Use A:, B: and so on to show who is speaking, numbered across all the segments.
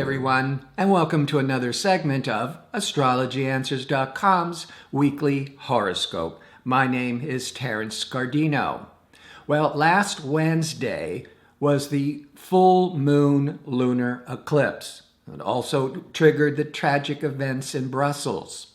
A: everyone, and welcome to another segment of AstrologyAnswers.com's weekly horoscope. My name is Terence Scardino. Well, last Wednesday was the full moon lunar eclipse. It also triggered the tragic events in Brussels.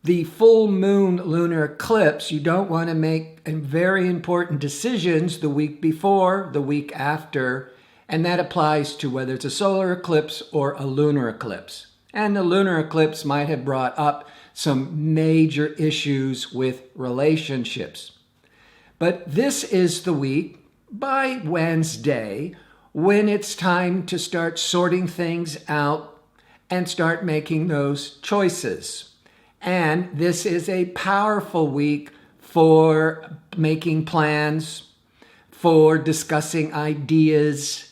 A: The full moon lunar eclipse, you don't want to make very important decisions the week before, the week after, and that applies to whether it's a solar eclipse or a lunar eclipse. And the lunar eclipse might have brought up some major issues with relationships. But this is the week, by Wednesday, when it's time to start sorting things out and start making those choices. And this is a powerful week for making plans, for discussing ideas,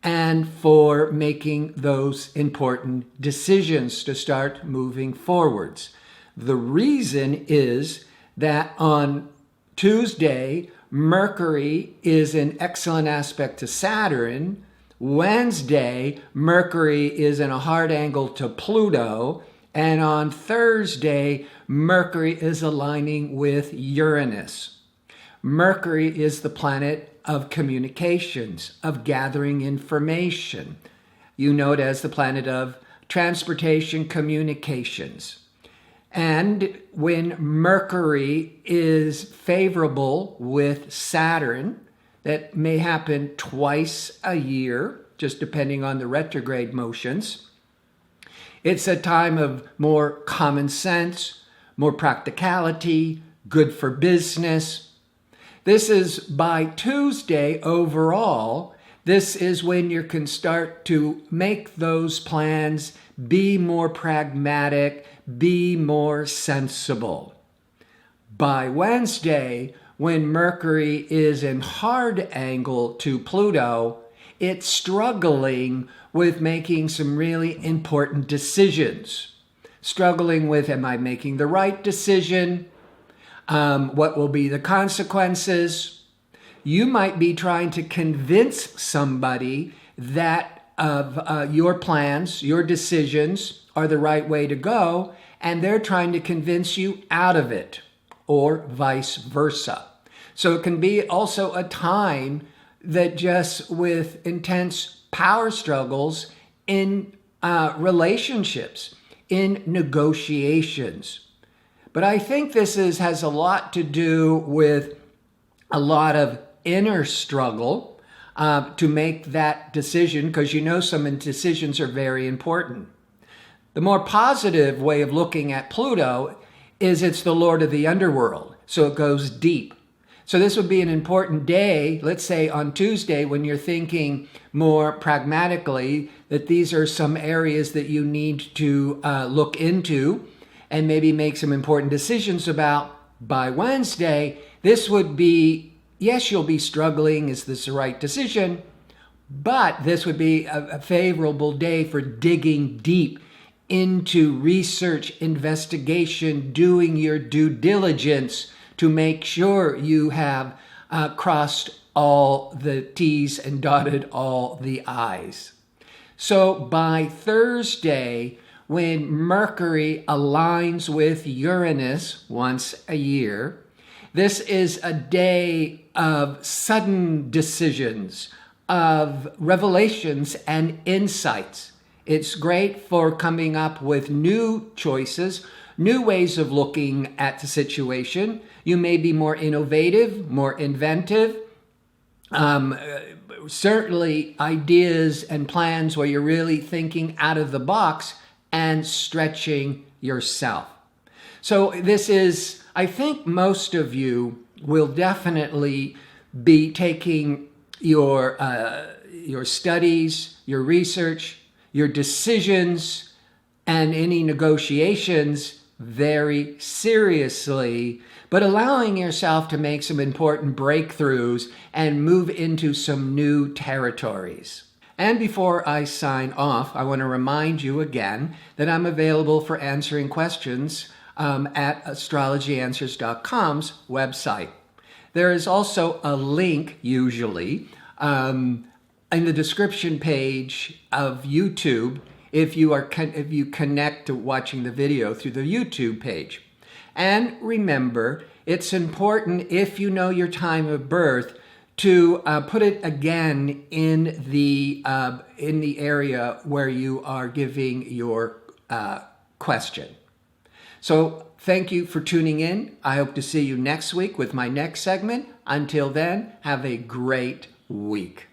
A: and for making those important decisions to start moving forwards. The reason is that on Tuesday, Mercury is in excellent aspect to Saturn. Wednesday, Mercury is in a hard angle to Pluto. And on Thursday, Mercury is aligning with Uranus. Mercury is the planet of communications, of gathering information. You know it as the planet of transportation communications. And when Mercury is favorable with Saturn, that may happen twice a year, just depending on the retrograde motions. It's a time of more common sense, more practicality, good for business. This is by Tuesday overall. This is when you can start to make those plans, be more pragmatic, be more sensible. By Wednesday, when Mercury is in hard angle to Pluto, it's struggling with making some really important decisions. Struggling with, am I making the right decision? What will be the consequences? You might be trying to convince somebody that your plans, your decisions are the right way to go, and they're trying to convince you out of it, or vice versa. So it can be also a time that just with intense power struggles in relationships, in negotiations. But I think this has a lot to do with a lot of inner struggle to make that decision, because some decisions are very important. The more positive way of looking at Pluto is it's the lord of the underworld, so it goes deep. So this would be an important day, let's say on Tuesday, when you're thinking more pragmatically that these are some areas that you need to look into and maybe make some important decisions about. By Wednesday, this would be, yes, you'll be struggling, is this the right decision? But this would be a favorable day for digging deep into research, investigation, doing your due diligence to make sure you have crossed all the T's and dotted all the I's. So by Thursday, when Mercury aligns with Uranus once a year, this is a day of sudden decisions, of revelations and insights. It's great for coming up with new choices, new ways of looking at the situation. You may be more innovative, more inventive. Certainly ideas and plans where you're really thinking out of the box and stretching yourself. So this is, I think most of you will definitely be taking your studies, your research, your decisions, and any negotiations very seriously, but allowing yourself to make some important breakthroughs and move into some new territories. And before I sign off, I want to remind you again that I'm available for answering questions at astrologyanswers.com's website. There is also a link, usually, in the description page of YouTube if you connect to watching the video through the YouTube page. And remember, it's important, if you know your time of birth, to put it again in the area where you are giving your question. So thank you for tuning in. I hope to see you next week with my next segment. Until then, have a great week.